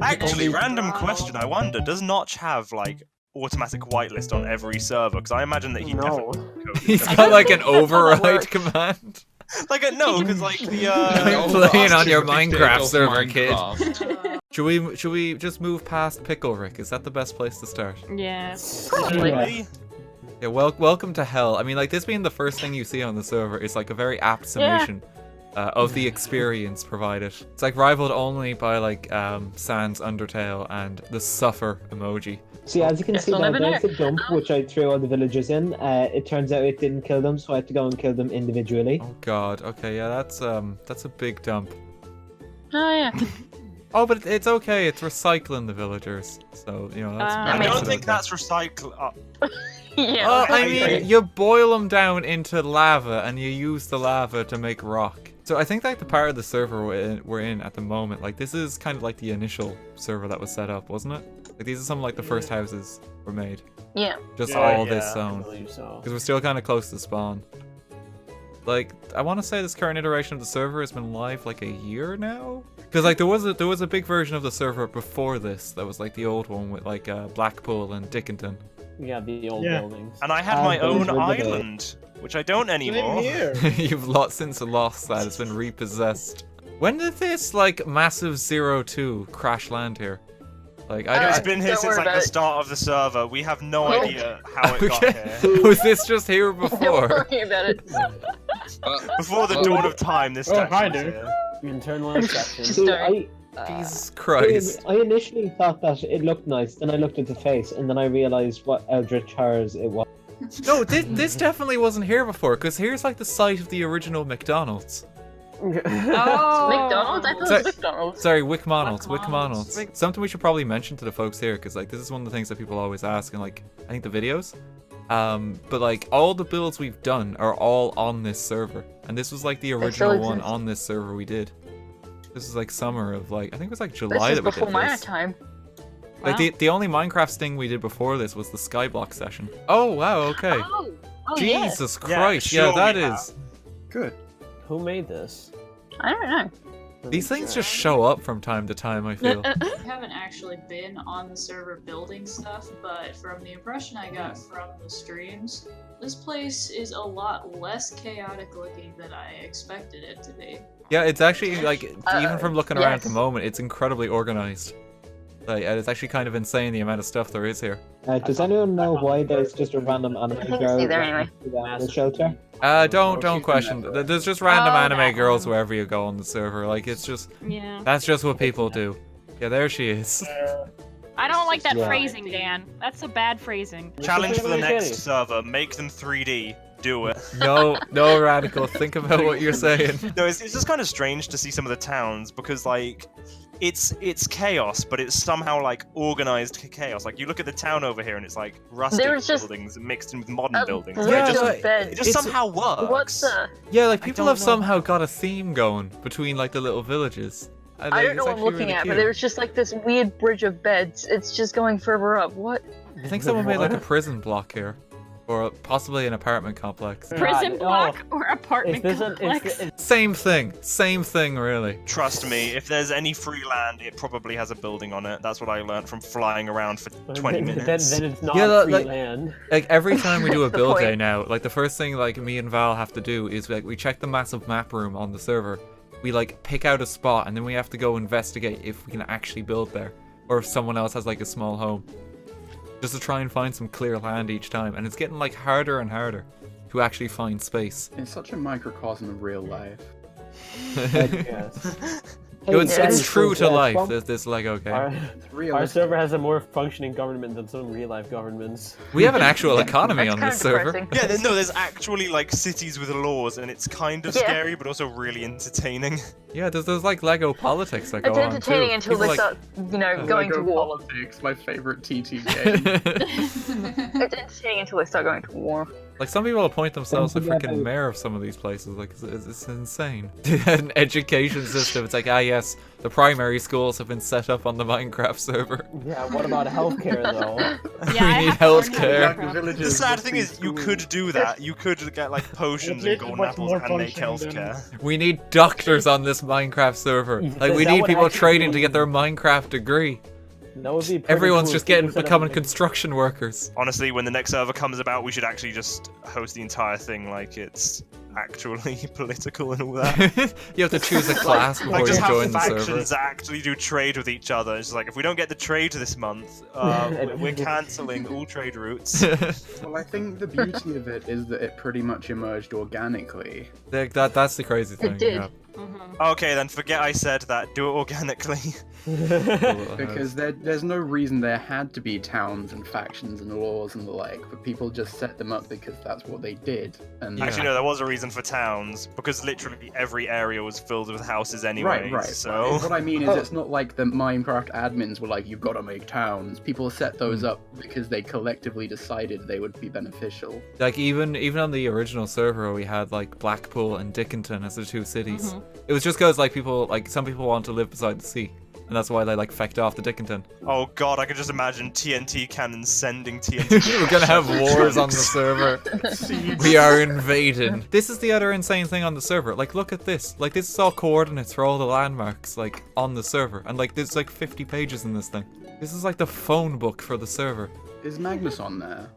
Actually, random question. I wonder, does Notch have like automatic whitelist on every server? Because I imagine that he definitely. He's got like an override command. No, because like the You're playing on your Minecraft server, kid. Should we just move past Pickle Rick? Is that the best place to start? Yeah. Probably. Yeah, welcome to hell. I mean, like, this being the first thing you see on the server is like a very apt summation of the experience provided. It's like rivaled only by like Sans Undertale and the Suffer emoji. See, as you can see, there's a dump which I threw all the villagers in. It turns out it didn't kill them, so I had to go and kill them individually. Oh god. Okay, yeah, that's a big dump. Oh yeah. Oh, but it's okay. It's recycling the villagers, so you know that's. I don't think that's recycle. Yeah. I mean, you boil them down into lava, and you use the lava to make rock. So I think like the part of the server we're in at the moment, like this is kind of like the initial server that was set up, wasn't it? Like these are some like the first houses were made. Yeah. Just all this zone. I believe so. Because we're still kind of close to spawn. Like, I want to say this current iteration of the server has been live like a year now? Because like there was a big version of the server before this that was like the old one with like Blackpool and Dickinton. Yeah, the old buildings. And I had my own island, which I don't anymore. You've since lost that. It's been repossessed. When did this like massive 02 crash land here? Like it's been here since like the start of the server. We have no idea how it got here. Was this just here before? Don't worry about it. Before the dawn of time, this statue was here. Internal inception. Jesus Christ. I initially thought that it looked nice, then I looked at the face, and then I realized what Eldritch Horrors it was. No, this definitely wasn't here before, because here's like the site of the original McDonald's. Oh, McDonald's? I thought it was McDonald's. Sorry, Wickmonald's. Something we should probably mention to the folks here, because like this is one of the things that people always ask in like I think the videos. But like all the builds we've done are all on this server, and this was like the original one on this server we did. This is like summer of like I think it was like July that we did this. Before my time. Like the only Minecraft thing we did before this was the Skyblock session. Oh wow, okay. Oh, Jesus Christ, yeah, that is good. Who made this? I don't know. These things just show up from time to time, I feel. I haven't actually been on the server building stuff, but from the impression I got from the streams, this place is a lot less chaotic looking than I expected it to be. Yeah, it's actually like even from looking around at the moment, it's incredibly organized. Like, and it's actually kind of insane the amount of stuff there is here. Does anyone know why there's just a random anime girl in the shelter? Don't question. There's just random anime girls wherever you go on the server. Like, it's just that's just what people do. Yeah, there she is. I don't like that phrasing, Dan. That's a bad phrasing. Challenge for the next server: make them 3D. Do it. No, Radical. Think about what you're saying. No, it's just kind of strange to see some of the towns because like it's chaos, but it's somehow like organized chaos. Like you look at the town over here and it's like rustic buildings mixed in with modern buildings. It just somehow works. What's the? Yeah, like people have somehow got a theme going between like the little villages. I don't know what I'm looking at, but there's just like this weird bridge of beds. It's just going further up. What? I think someone made like a prison block here. Or possibly an apartment complex. Prison block or apartment complex? Same thing, really. Trust me, if there's any free land, it probably has a building on it. That's what I learned from flying around for 20 minutes. Then it's not free land. Like every time we do a build day now, like the first thing like me and Val have to do is like we check the massive map room on the server. We like pick out a spot and then we have to go investigate if we can actually build there. Or if someone else has like a small home. Just to try and find some clear land each time, and it's getting like harder and harder to actually find space. It's such a microcosm of real life. It's true to life. There's this Lego game. Our server has a more functioning government than some real life governments. We have an actual economy on this server. Yeah, there's actually like cities with laws, and it's kind of scary, but also really entertaining. Yeah, there's like Lego politics that go on too. It's entertaining until they start, going to war. Politics, my favorite TT game. It's entertaining until they start going to war. Like, some people appoint themselves the freaking mayor of some of these places. Like, it's insane. An education system. It's like, ah, yes, the primary schools have been set up on the Minecraft server. Yeah, what about healthcare, though? Yeah, we need healthcare. The sad thing is, you could do that. You could get, like, potions and golden apples and make healthcare. We need doctors on this Minecraft server. Like, we need people training to get their Minecraft degree. That would be Everyone's cool just becoming construction workers. Honestly, when the next server comes about, we should actually just host the entire thing like it's actually political and all that. You have to choose a class before like, you join the server. factions that actually do trade with each other. It's like, if we don't get the trade this month, we're cancelling all trade routes. Well, I think the beauty of it is that it pretty much emerged organically. That's the crazy thing. It did. Yeah. Okay, then forget I said that. Do it organically. Because there's no reason there had to be towns and factions and laws and the like, but people just set them up because that's what they did. And Actually, no, there was a reason for towns, because literally every area was filled with houses anyway. Right. So What I mean is, it's not like the Minecraft admins were like, you've got to make towns. People set those up because they collectively decided they would be beneficial. Like, even on the original server, we had like Blackpool and Dickinton as the two cities. It was just because like some people want to live beside the sea, and that's why they like fecked off to Dickinton. Oh god, I could just imagine TNT cannons sending TNT. We're gonna have wars on the server. We are invading. This is the other insane thing on the server. Like, look at this. Like, this is all coordinates for all the landmarks like on the server, and like there's like 50 pages in this thing. This is like the phone book for the server. Is Magnus on there?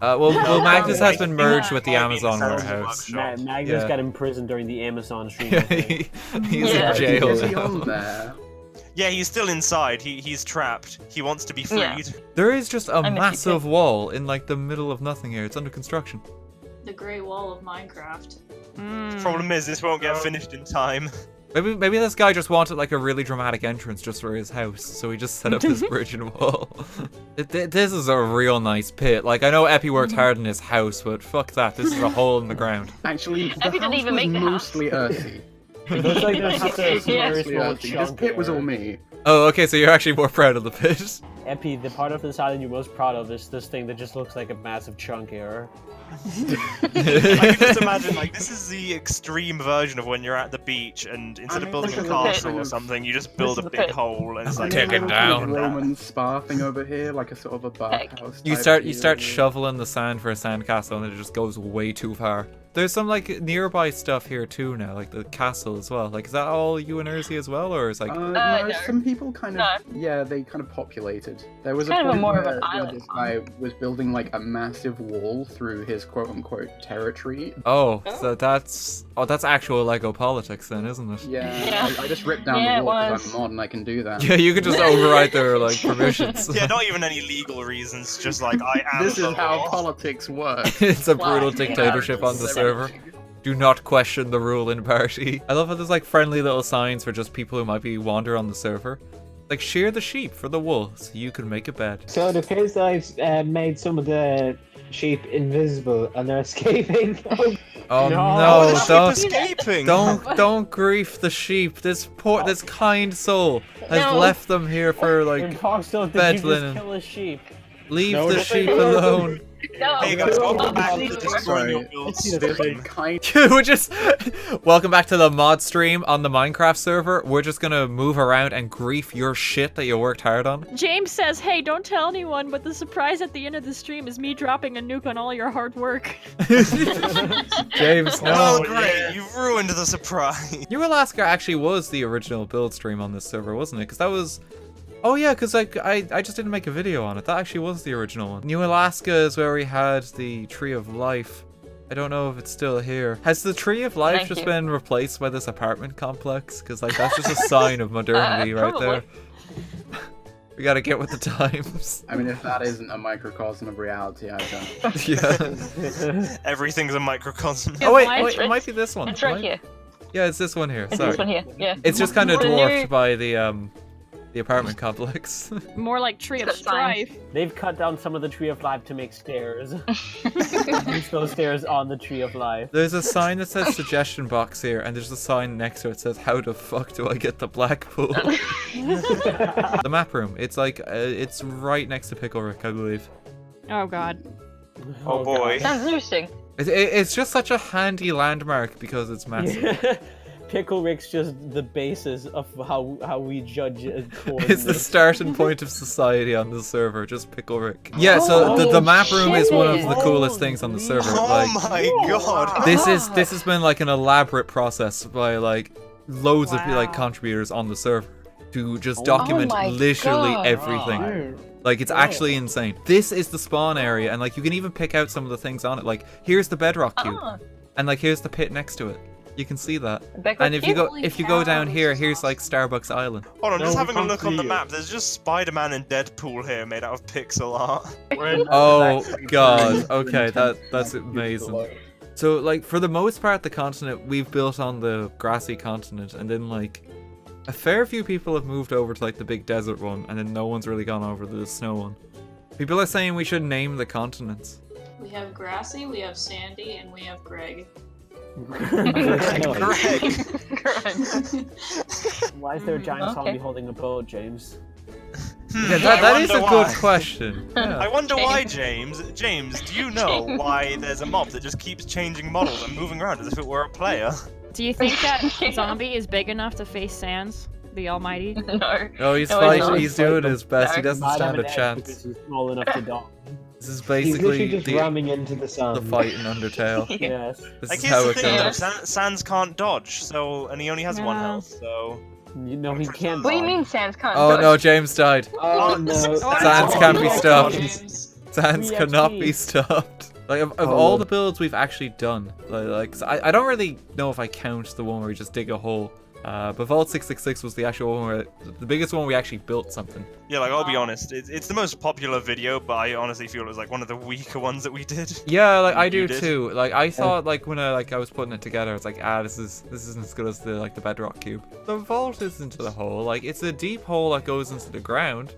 Well, Magnus has been merged with the Amazon warehouse. Magnus got imprisoned during the Amazon stream. He's in jail Is he now. on there? Yeah, he's still inside. He's trapped. He wants to be freed. Yeah. There is just a massive wall in like the middle of nothing here. It's under construction. The Great Wall of Minecraft. Problem is, this won't get finished in time. Maybe this guy just wanted like a really dramatic entrance just for his house, so he just set up this bridge and wall. This is a real nice pit. Like, I know Epi worked hard in his house, but fuck that. This is a hole in the ground. Actually, the Epi didn't house even was make the mostly earthy. It looks like there's just a very Mostly small earthy. This chunk pit was there. all me. Oh, okay, so you're actually more proud of the pit. Epi, the part of this island you're most proud of is this thing that just looks like a massive chunk here. I can just imagine, like, this is the extreme version of when you're at the beach and instead of building a castle or something, you just build a big hole and it's like... Take it down. Roman spa thing over here, like a sort of a bathhouse. You type start feel. shoveling the sand for a sandcastle and it just goes way too far. There's some like nearby stuff here too now, like the castle as well. Like, is that all you and Urzi as well, or is like? No, some people kind of, yeah, they kind of populated. There was a kind of point more of where an island, this guy was building like a massive wall through his quote-unquote territory. Oh, so that's actual Lego politics then, isn't it? Yeah. I just ripped down the wall because I'm a mod and I can do that. Yeah, you could just override their like permissions. Yeah, not even any legal reasons, just like, I am This the is how law. politics work. It's a brutal dictatorship on the server. Do not question the ruling party. I love how there's like friendly little signs for just people who might be wander on the server. Like, shear the sheep for the wool so you can make a bed. So it appears that I've made some of the sheep invisible and they're escaping. Oh No. no, The sheep escaping! don't grief the sheep. This kind soul has left them here for like bed linen. Kill a sheep. Leave the sheep alone. No. Hey guys, welcome back to Destroying Your Build stream. We're just welcome back to the mod stream on the Minecraft server. We're just gonna move around and grief your shit that you worked hard on. James says, "Hey, don't tell anyone, but the surprise at the end of the stream is me dropping a nuke on all your hard work." James, no. Oh great, you've ruined the surprise. New Alaska actually was the original build stream on this server, wasn't it? Because that was... Oh yeah, because like I just didn't make a video on it. That actually was the original one. New Alaska is where we had the Tree of Life. I don't know if it's still here. Has the Tree of Life just been replaced by this apartment complex? Because like that's just a sign of modernity right there. We gotta get with the times. I mean, if that isn't a microcosm of reality, I don't. Yeah. Everything's a microcosm. Oh wait, it might be this one. It's right here. Yeah, it's this one here. It's Sorry. this one here. Yeah. It's just kind of The dwarfed new- by the apartment complex. More like Tree of That sign. Strife. They've cut down some of the Tree of Life to make stairs. Use those stairs on the Tree of Life. There's a sign that says suggestion box here, and there's a sign next to it that says, how the fuck do I get the Blackpool? The map room. It's like, it's right next to Pickle Rick, I believe. Oh god. Oh boy. Sounds interesting. It's just such a handy landmark because it's massive. Pickle Rick's just the basis of how we judge It's the starting point of society on the server, just Pickle Rick. Yeah, so the map room is one of the coolest things on the server. Oh my god! This has been like an elaborate process by like loads of like contributors on the server to just document literally everything. Like, it's actually insane. This is the spawn area, and like you can even pick out some of the things on it. Like, here's the bedrock cube, and like here's the pit next to it. You can see that. And if you go down here, here's like Starbucks Island. Hold on, just having a look on the map. There's just Spider-Man and Deadpool here made out of pixel art. Oh god. Okay, that's amazing. So like for the most part, the continent we've built on the grassy continent, and then like a fair few people have moved over to like the big desert one, and then no one's really gone over to the snow one. People are saying we should name the continents. We have Grassy, we have Sandy, and we have Greg. Greg. Why is there a giant zombie holding a boat, James? Yeah, that is a good question. Yeah. I wonder why, James. James, do you know why there's a mob that just keeps changing models and moving around as if it were a player? Do you think that zombie is big enough to face Sans, the Almighty? No. Oh, he's doing his best. He doesn't stand a Because chance. he's small enough to dodge. This is He's basically literally just ramming into the sun. the fight in Undertale. Yes. This Like, is here's how the it thing, goes. Sans can't dodge, and he only has 1 health, so... You know he can't. What do you mean Sans can't Oh dodge? no, James died. Oh no. Sans can't be stopped. James. Sans cannot be stopped. Like of all the builds we've actually done, like so I don't really know if I count the one where we just dig a hole. But Vault 666 was the actual one where the biggest one we actually built something. Yeah, like, I'll be honest, it's the most popular video, but I honestly feel it was like one of the weaker ones that we did. Yeah, like I do You did. too. Like I thought, like when I was putting it together, it's like this isn't as good as the bedrock cube. The vault isn't a hole. Like it's a deep hole that goes into the ground.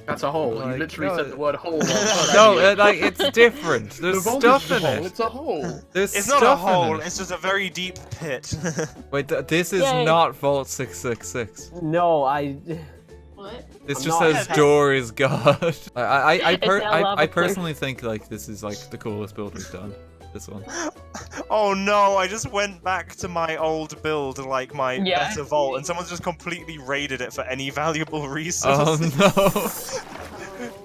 That's a hole. Like, You literally no, said the word hole. No, like it's different. There's The vault stuff is in a hole. it. It's a hole. There's It's stuff not a in hole, it. it's just a very deep pit. Wait, this is Yay. not Vault 666. No, What? This I'm just not- says door is God. I lava personally think like this is like the coolest build we've done. This one. Oh no, I just went back to my old build, like my better vault, and someone's just completely raided it for any valuable resources. Oh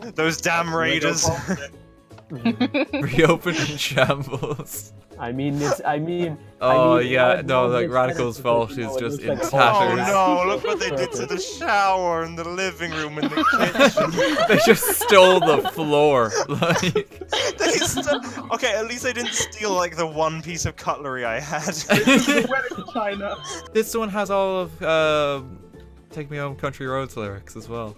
no. Those damn raiders. Reopened in shambles. Oh yeah, no, like Radical's vault is just in Oh tatters. no, look what they did to the shower and the living room and the kitchen. They just stole the floor. Like Okay, at least they didn't steal like the one piece of cutlery I had. China. this one has all of Take Me Home Country Roads lyrics as well.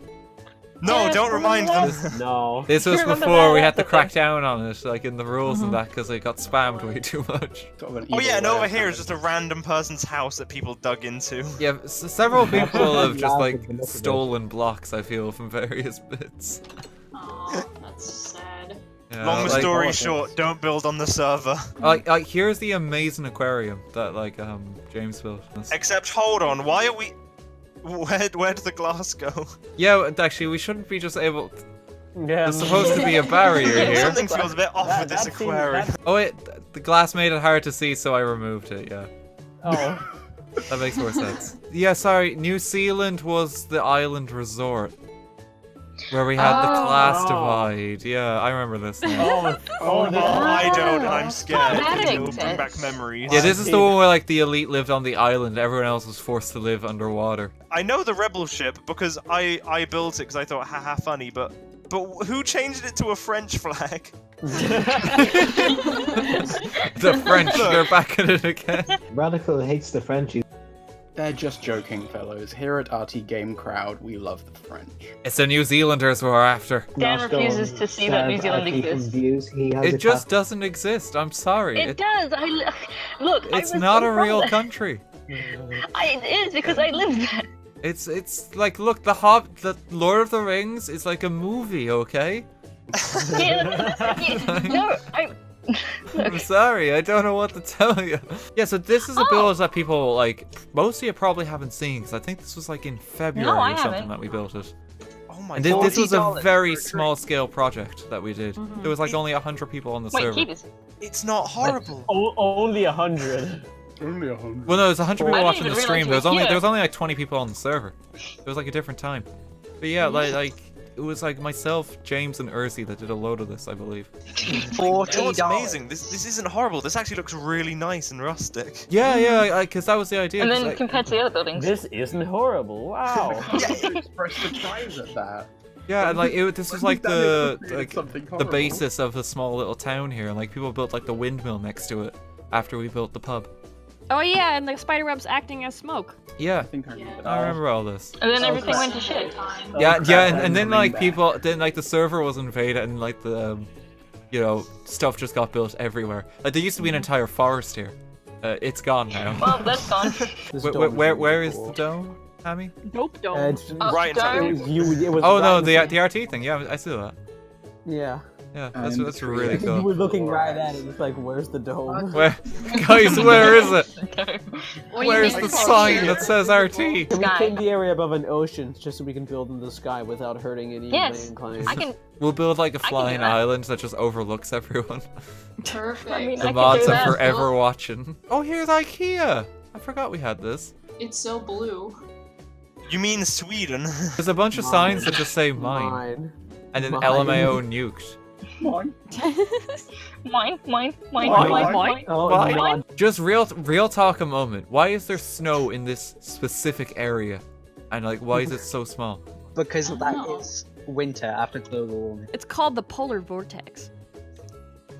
No, don't remind them. No. This was Remember before we that had to crack down on it, like in the rules and that, because it got spammed way too much. Oh yeah, and over here is just a random person's house that people dug into. Yeah, several people have just like stolen blocks, I feel, from various bits. Aw, that's sad. Yeah, Long like, story short, don't build on the server. like here's the amazing aquarium that like James built. Except, hold on, why are we... Where did the glass go? Yeah, actually, we shouldn't be just able. Yeah. There's supposed to be a barrier here. Something feels a bit off with this aquarium. Oh wait, the glass made it hard to see, so I removed it. Yeah, Oh. that makes more sense. Yeah, sorry. New Zealand was the island resort where we had the class divide. Yeah, I remember this now. I don't, and I'm scared. That It will makes bring back sense. memories. Yeah, this is the one where like the elite lived on the island, everyone else was forced to live underwater. I know the rebel ship because I built it because I thought, haha, funny, but who changed it to a French flag? The French, they're back at it again. Radical hates the Frenchies. They're just joking, fellows. Here at RTGame Crowd, we love the French. It's the New Zealanders we're after. Dan refuses to see that New Zealand exists. It just doesn't exist. I'm sorry. It does. Look. It's I was not so a real proud. country. It is because I lived there. It's like, look, the Lord of the Rings is like a movie, okay? No, I'm sorry, I don't know what to tell you. Yeah, so this is a build that people, like, most of you probably haven't seen, because I think this was like in February No, I or something haven't. that we built it. Oh my And god. this was a $40 very for a drink. small scale project that we did. There was like only 100 people on the server. Wait, Keebus. It's not horrible. Only 100. Only 100. Well, no, there's 100 people I watching didn't the even stream. realize There was you were only like 20 people on the server. It was like a different time. But yeah, like it was like myself, James, and Ursi that did a load of this, I believe. You know what's $40. amazing? This isn't horrible. This actually looks really nice and rustic. Yeah, because that was the idea. And 'cause, then like, compared to the other buildings. This isn't horrible. Wow. Express surprise at that. yeah, and like this was like That the created like something the horrible. basis of a small little town here, and like people built like the windmill next to it after we built the pub. Oh yeah, and the spiderweb's acting as smoke. Yeah, I think I remember I remember all this. And then Oh, everything crap. went to shit. Yeah, crap, and I'm then coming like back. people, then like the server was invaded, and like the, you know, stuff just got built everywhere. Like there used to be an entire forest here. It's gone now. Well, that's gone. This Where, dome where really is the cool. dome, Hammy? Dope dome. It's- Right inside dome. it was, it was Oh right no, in the RT thing. Yeah, I see that. Yeah. Yeah, And that's the really tree. You were cool. looking right at it. It's like, where's the dome? Where, guys, where is it? What do you Where's think the it's sign called? that says RT? Can we Sky. claim the area above an ocean just so we can build in the sky without hurting any Yes, mankind? I can. We'll build like a can do flying that. island that just overlooks everyone. Perfect. I mean, The I can mods do are that. forever watching. Oh, here's IKEA. I forgot we had this. It's so blue. You mean Sweden? There's a bunch of signs that just say mine, and then Mine. LMAO nuked. Mine. Mine. Oh, Mine. no. Just real talk a moment. Why is there snow in this specific area? And like, why is it so small? Because I that don't know. is winter after global warming. It's called the polar vortex.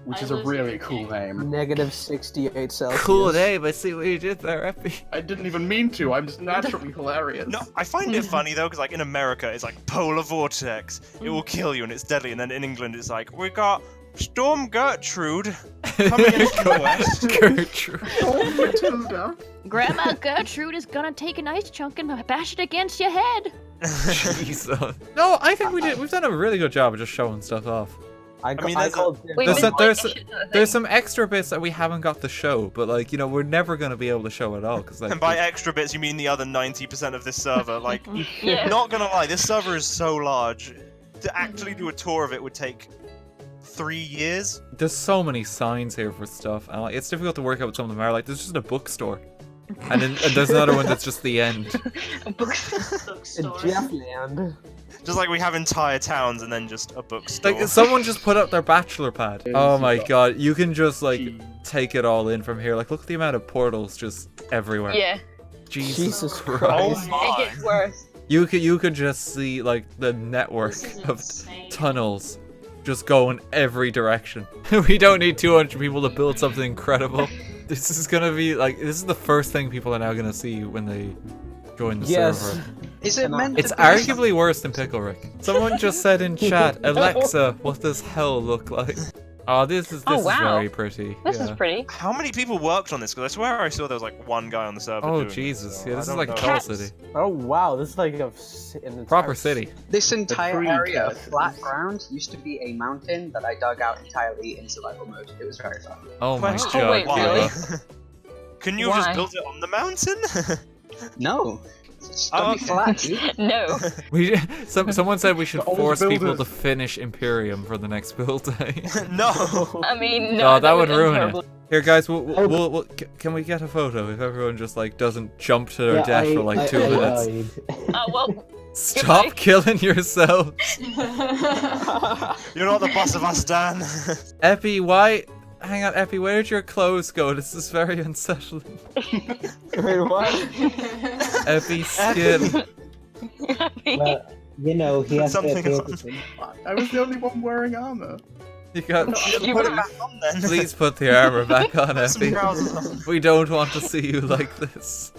Which I is a live really here. cool name. Negative 68 Celsius. Cool name. I see what you did there, Epi. I didn't even mean to. I'm just naturally hilarious. No, I find it funny though, because like in America, it's like polar vortex. It will kill you and it's deadly. And then in England, it's like we got Storm Gertrude coming in from the west. Gertrude. Oh, Matilda. Grandma Gertrude is gonna take an ice chunk and bash it against your head. Jesus. No, I think we've done a really good job of just showing stuff off. I mean, I there's a- called Wait, There's we some- might there's- get shit to the There's thing. some extra bits that we haven't got to show, but like, you know, we're never gonna be able to show it all because like. And by extra bits, you mean the other 90% of this server. Like, Yeah. not gonna lie, this server is so large. To actually do a tour of it would take 3 years. There's so many signs here for stuff, and like, it's difficult to work out what some of them are. Like, there's just a bookstore, and then and there's another one that's just the end. Bookstore. Jeffland. Just like we have entire towns and then just a bookstore. Like, someone just put up their bachelor pad. Oh my god, you can just like take it all in from here. Like, look at the amount of portals just everywhere. Yeah. Jesus Oh Christ. my. It gets worse. You could just see like the network This is of insane. tunnels just go in every direction. We don't need 200 people to build something incredible. This is gonna be like, this is the first thing people are now gonna see when they join the Yes. server. Is it meant It's to be arguably worse than Pickle Rick. Someone just said in chat, Alexa, what does hell look like? Oh, this is Oh, wow. very pretty. This yeah. is pretty. How many people worked on this? Because I swear I saw there was like one guy on the server. Oh doing Jesus! it, so Yeah, I this is don't like a know. tall city. Oh wow, this is like an entire Proper city. This entire area of precursors. flat ground used to be a mountain that I dug out entirely in survival mode. It was very fun. Oh my Question, god. wait, why? really? Couldn't you have just Why? built it on the mountain? No. It's Oh, gotta okay. be flat, dude. No. Someone said we should All the force people to builders. finish Imperium for the next build day. No. I mean, No, no. that would end ruin terribly. it. Here, guys, can we get a photo if everyone just like doesn't jump to their Yeah, death for like 2 minutes? died. Well, Stop Goodbye. killing yourself, You're not the boss of us, Dan. Epi. Why? Hang on, Epi. Where did your clothes go? This is very unsettling. Wait, what? Epi's skin. Well, you know, he has to Something appear on. to him. I was the only one wearing armor. You got. You put it back on then. Please put the armor back on, Put some Epi. trousers on. We don't want to see you like this.